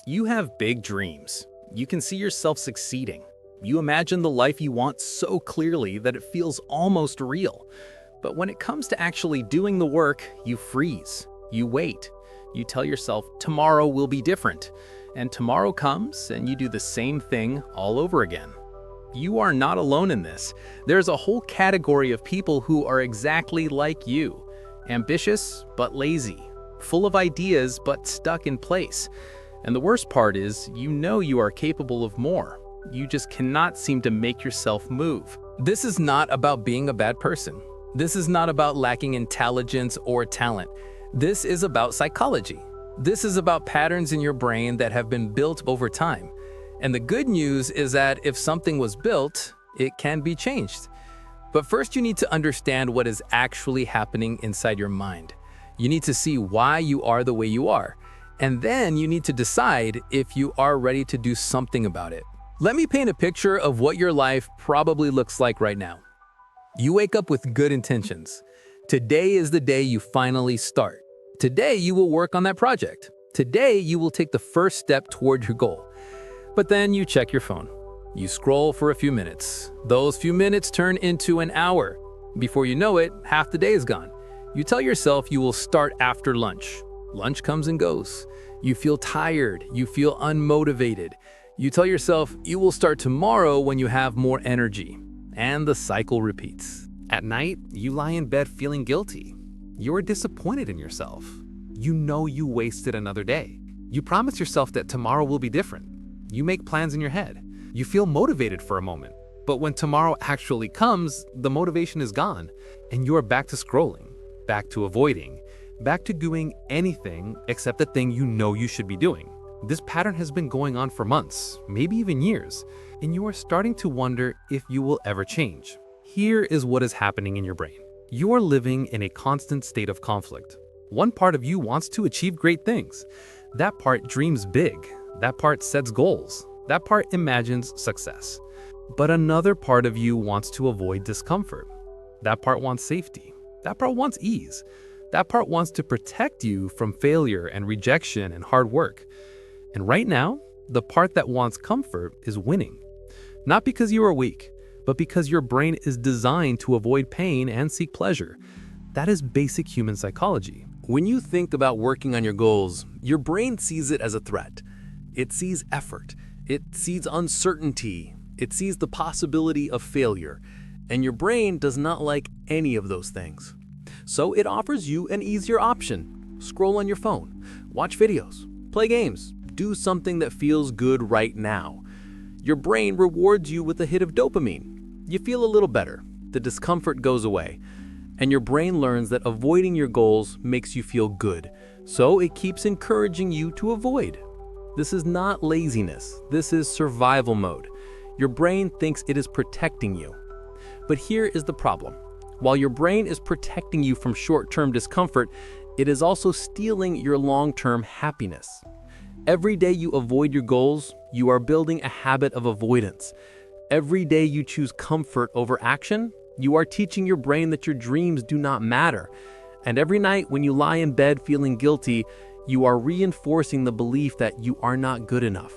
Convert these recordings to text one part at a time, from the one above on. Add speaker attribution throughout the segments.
Speaker 1: You have big dreams. You can see yourself succeeding. You imagine the life you want so clearly that it feels almost real. But when it comes to actually doing the work, you freeze. You wait. You tell yourself tomorrow will be different. And tomorrow comes and you do the same thing all over again. You are not alone in this. There's a whole category of people who are exactly like you. Ambitious, but lazy. Full of ideas, but stuck in place. And the worst part is, you know you are capable of more. You just cannot seem to make yourself move.
Speaker 2: This is not about being a bad person. This is not about lacking intelligence or talent. This is about psychology. This is about patterns in your brain that have been built over time. And the good news is that if something was built, it can be changed. But first you need to understand what is actually happening inside your mind. You need to see why you are the way you are. And then you need to decide if you are ready to do something about it. Let me paint a picture of what your life probably looks like right now. You wake up with good intentions. Today is the day you finally start. Today you will work on that project. Today you will take the first step toward your goal. But then you check your phone. You scroll for a few minutes. Those few minutes turn into an hour. Before you know it, half the day is gone. You tell yourself you will start after lunch. Lunch comes and goes. You feel tired. You feel unmotivated. You tell yourself you will start tomorrow when you have more energy. And the cycle repeats.
Speaker 3: At night, you lie in bed feeling guilty. You're disappointed in yourself. You know you wasted another day. You promise yourself that tomorrow will be different. You make plans in your head. You feel motivated for a moment. But when tomorrow actually comes, the motivation is gone, and you are back to scrolling, back to avoiding, back to doing anything except the thing you know you should be doing. This pattern has been going on for months, maybe even years, and you are starting to wonder if you will ever change. Here is what is happening in your brain. You are living in a constant state of conflict. One part of you wants to achieve great things. That part dreams big. That part sets goals. That part imagines success. But another part of you wants to avoid discomfort. That part wants safety. That part wants ease. That part wants to protect you from failure and rejection and hard work. And right now, the part that wants comfort is winning. Not because you are weak, but because your brain is designed to avoid pain and seek pleasure. That is basic human psychology.
Speaker 2: When you think about working on your goals, your brain sees it as a threat. It sees effort. It sees uncertainty. It sees the possibility of failure. And your brain does not like any of those things. So it offers you an easier option. Scroll on your phone, watch videos, play games, do something that feels good right now. Your brain rewards you with a hit of dopamine. You feel a little better. The discomfort goes away. And your brain learns that avoiding your goals makes you feel good. So it keeps encouraging you to avoid. This is not laziness. This is survival mode. Your brain thinks it is protecting you. But here is the problem. While your brain is protecting you from short-term discomfort, it is also stealing your long-term happiness. Every day you avoid your goals, you are building a habit of avoidance. Every day you choose comfort over action, you are teaching your brain that your dreams do not matter. And every night when you lie in bed feeling guilty, you are reinforcing the belief that you are not good enough.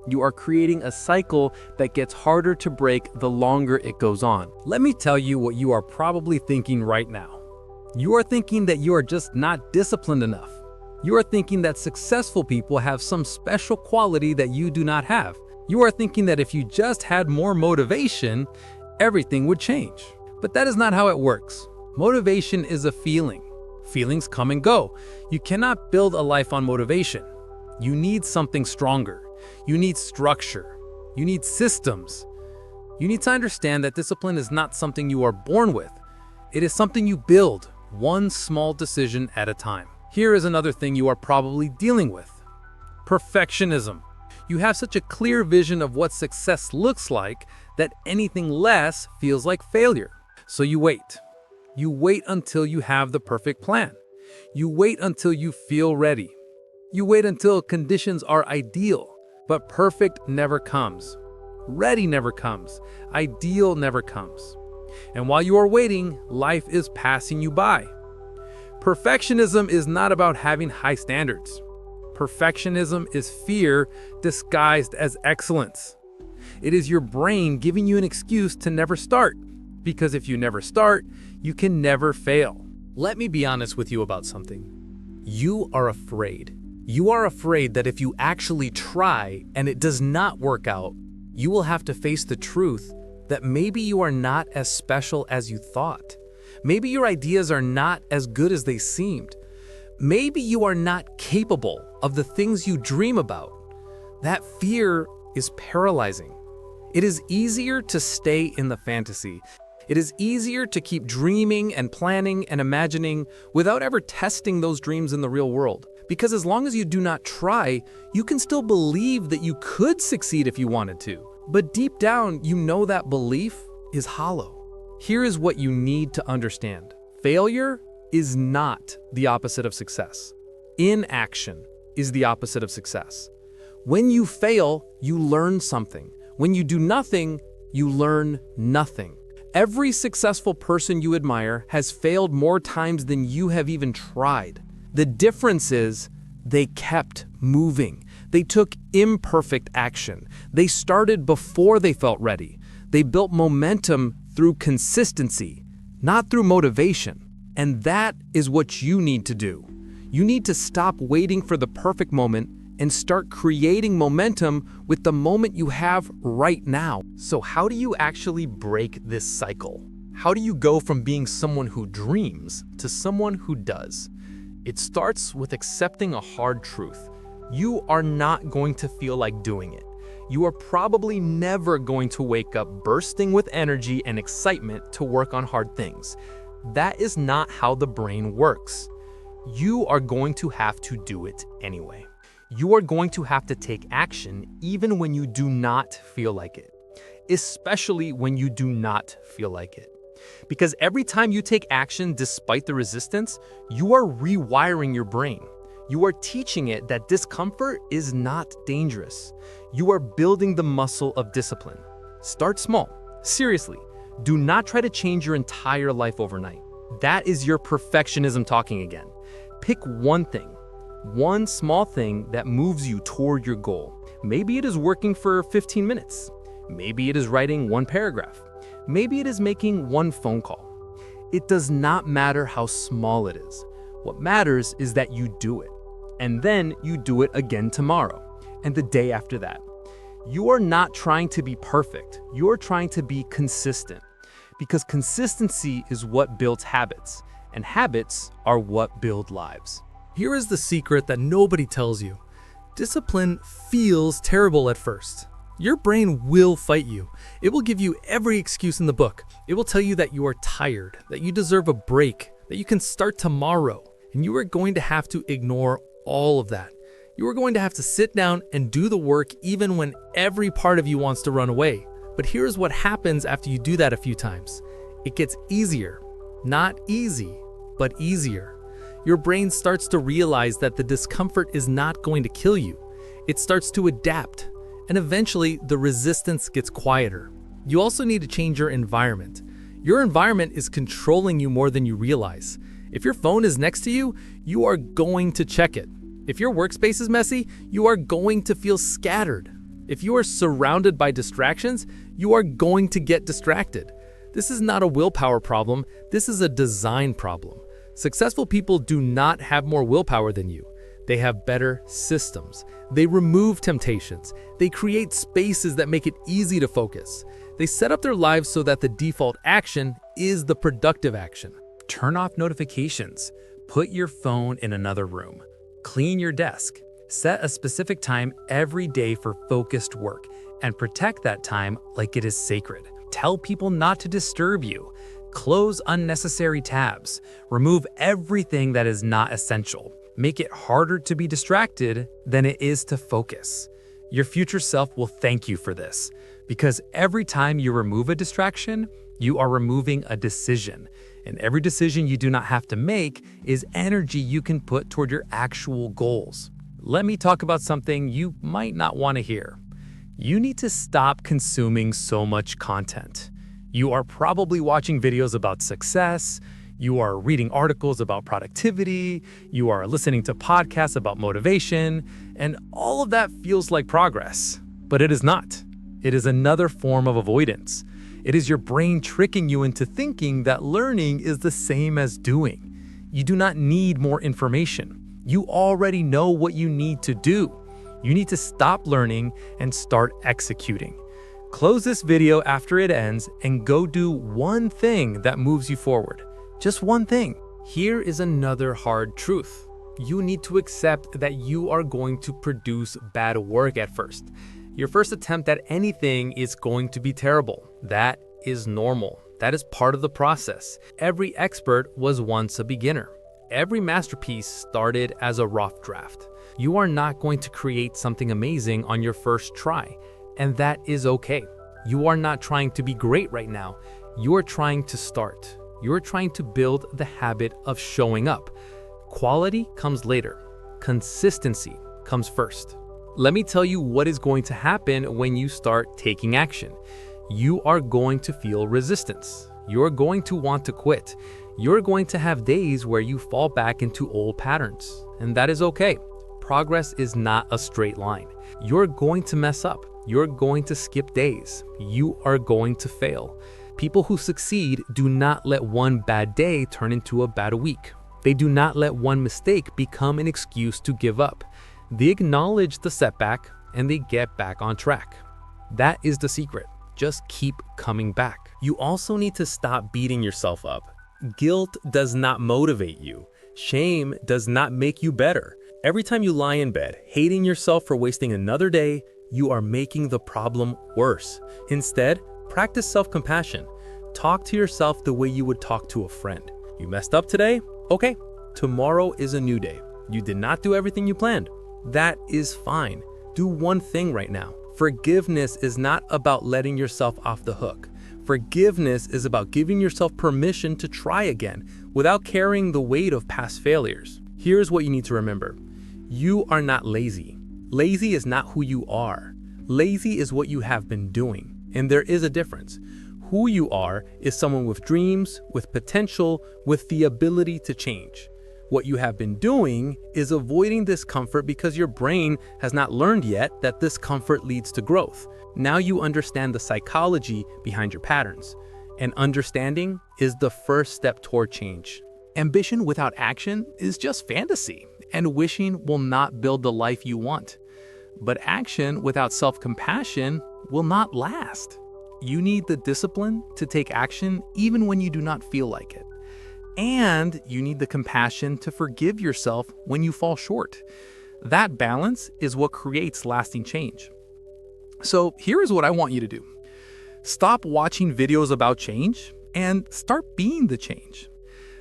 Speaker 2: You are creating a cycle that gets harder to break the longer it goes on.
Speaker 4: Let me tell you what you are probably thinking right now. You are thinking that you are just not disciplined enough. You are thinking that successful people have some special quality that you do not have. You are thinking that if you just had more motivation, everything would change. But that is not how it works. Motivation is a feeling. Feelings come and go. You cannot build a life on motivation. You need something stronger. You need structure. You need systems. You need to understand that discipline is not something you are born with. It is something you build, one small decision at a time. Here is another thing you are probably dealing with. Perfectionism. You have such a clear vision of what success looks like that anything less feels like failure. So you wait. You wait until you have the perfect plan. You wait until you feel ready. You wait until conditions are ideal. But perfect never comes. Ready never comes. Ideal never comes. And while you are waiting, life is passing you by. Perfectionism is not about having high standards. Perfectionism is fear disguised as excellence. It is your brain giving you an excuse to never start, because if you never start, you can never fail.
Speaker 2: Let me be honest with you about something. You are afraid. You are afraid that if you actually try and it does not work out, you will have to face the truth that maybe you are not as special as you thought. Maybe your ideas are not as good as they seemed. Maybe you are not capable of the things you dream about. That fear is paralyzing. It is easier to stay in the fantasy. It is easier to keep dreaming and planning and imagining without ever testing those dreams in the real world. Because as long as you do not try, you can still believe that you could succeed if you wanted to. But deep down, you know that belief is hollow. Here is what you need to understand. Failure is not the opposite of success. Inaction is the opposite of success. When you fail, you learn something. When you do nothing, you learn nothing. Every successful person you admire has failed more times than you have even tried. The difference is they kept moving. They took imperfect action. They started before they felt ready. They built momentum through consistency, not through motivation. And that is what you need to do. You need to stop waiting for the perfect moment and start creating momentum with the moment you have right now. So how do you actually break this cycle? How do you go from being someone who dreams to someone who does? It starts with accepting a hard truth. You are not going to feel like doing it. You are probably never going to wake up bursting with energy and excitement to work on hard things. That is not how the brain works. You are going to have to do it anyway. You are going to have to take action even when you do not feel like it, especially when you do not feel like it. Because every time you take action despite the resistance, you are rewiring your brain. You are teaching it that discomfort is not dangerous. You are building the muscle of discipline. Start small. Seriously, do not try to change your entire life overnight. That is your perfectionism talking again. Pick one thing, one small thing that moves you toward your goal. Maybe it is working for 15 minutes. Maybe it is writing one paragraph. Maybe it is making one phone call. It does not matter how small it is. What matters is that you do it. And then you do it again tomorrow and the day after that. You are not trying to be perfect. You are trying to be consistent. Because consistency is what builds habits, and habits are what build lives.
Speaker 5: Here is the secret that nobody tells you. Discipline feels terrible at first. Your brain will fight you. It will give you every excuse in the book. It will tell you that you are tired, that you deserve a break, that you can start tomorrow. And you are going to have to ignore all of that. You are going to have to sit down and do the work even when every part of you wants to run away. But here's what happens after you do that a few times. It gets easier. Not easy, but easier. Your brain starts to realize that the discomfort is not going to kill you. It starts to adapt, and eventually the resistance gets quieter. You also need to change your environment. Your environment is controlling you more than you realize. If your phone is next to you, you are going to check it. If your workspace is messy, you are going to feel scattered. If you are surrounded by distractions, you are going to get distracted. This is not a willpower problem, this is a design problem. Successful people do not have more willpower than you. They have better systems. They remove temptations. They create spaces that make it easy to focus. They set up their lives so that the default action is the productive action.
Speaker 2: Turn off notifications. Put your phone in another room. Clean your desk. Set a specific time every day for focused work and protect that time like it is sacred. Tell people not to disturb you. Close unnecessary tabs. Remove everything that is not essential. Make it harder to be distracted than it is to focus. Your future self will thank you for this, because every time you remove a distraction, you are removing a decision. And every decision you do not have to make is energy you can put toward your actual goals. Let me talk about something you might not want to hear. You need to stop consuming so much content. You are probably watching videos about success.
Speaker 5: You are reading articles about productivity, you are listening to podcasts about motivation, and all of that feels like progress. But it is not. It is another form of avoidance. It is your brain tricking you into thinking that learning is the same as doing. You do not need more information. You already know what you need to do. You need to stop learning and start executing. Close this video after it ends and go do one thing that moves you forward. Just one thing. Here is another hard truth. You need to accept that you are going to produce bad work at first. Your first attempt at anything is going to be terrible. That is normal. That is part of the process. Every expert was once a beginner. Every masterpiece started as a rough draft. You are not going to create something amazing on your first try, and that is okay. You are not trying to be great right now. You are trying to start. You are trying to build the habit of showing up. Quality comes later. Consistency comes first. Let me tell you what is going to happen when you start taking action. You are going to feel resistance. You're going to want to quit. You're going to have days where you fall back into old patterns, and that is okay. Progress is not a straight line. You're going to mess up. You're going to skip days. You are going to fail. People who succeed do not let one bad day turn into a bad week. They do not let one mistake become an excuse to give up. They acknowledge the setback and they get back on track. That is the secret. Just keep coming back. You also need to stop beating yourself up. Guilt does not motivate you. Shame does not make you better. Every time you lie in bed, hating yourself for wasting another day, you are making the problem worse. Instead, practice self-compassion. Talk to yourself the way you would talk to a friend. You messed up today? Okay, tomorrow is a new day. You did not do everything you planned. That is fine. Do one thing right now. Forgiveness is not about letting yourself off the hook. Forgiveness is about giving yourself permission to try again without carrying the weight of past failures. Here's what you need to remember. You are not lazy. Lazy is not who you are. Lazy is what you have been doing, and there is a difference. Who you are is someone with dreams, with potential, with the ability to change. What you have been doing is avoiding discomfort because your brain has not learned yet that discomfort leads to growth. Now you understand the psychology behind your patterns, and understanding is the first step toward change. Ambition without action is just fantasy, and wishing will not build the life you want. But action without self-compassion will not last. You need the discipline to take action even when you do not feel like it. And you need the compassion to forgive yourself when you fall short. That balance is what creates lasting change. So here is what I want you to do. Stop watching videos about change and start being the change.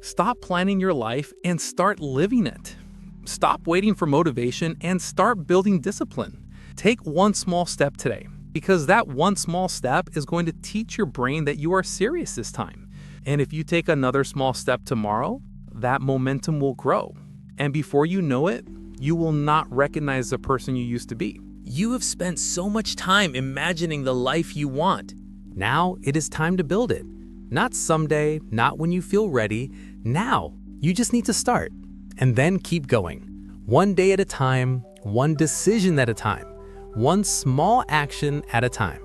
Speaker 5: Stop planning your life and start living it. Stop waiting for motivation and start building discipline. Take one small step today, because that one small step is going to teach your brain that you are serious this time. And if you take another small step tomorrow, that momentum will grow. And before you know it, you will not recognize the person you used to be. You have spent so much time imagining the life you want. Now it is time to build it. Not someday, not when you feel ready. Now, you just need to start. And then keep going. One day at a time, one decision at a time, one small action at a time.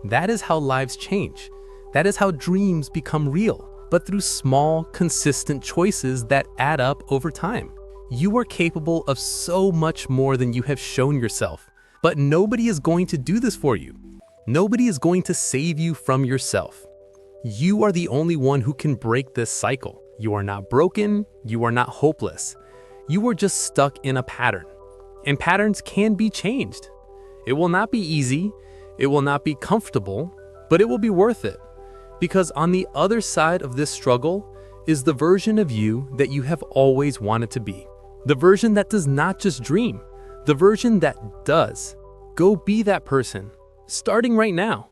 Speaker 5: That is how lives change. That is how dreams become real, but through small, consistent choices that add up over time. You are capable of so much more than you have shown yourself, but nobody is going to do this for you. Nobody is going to save you from yourself. You are the only one who can break this cycle. You are not broken. You are not hopeless. You are just stuck in a pattern, and patterns can be changed. It will not be easy. It will not be comfortable, but it will be worth it. Because on the other side of this struggle is the version of you that you have always wanted to be. The version that does not just dream, the version that does. Go be that person, starting right now.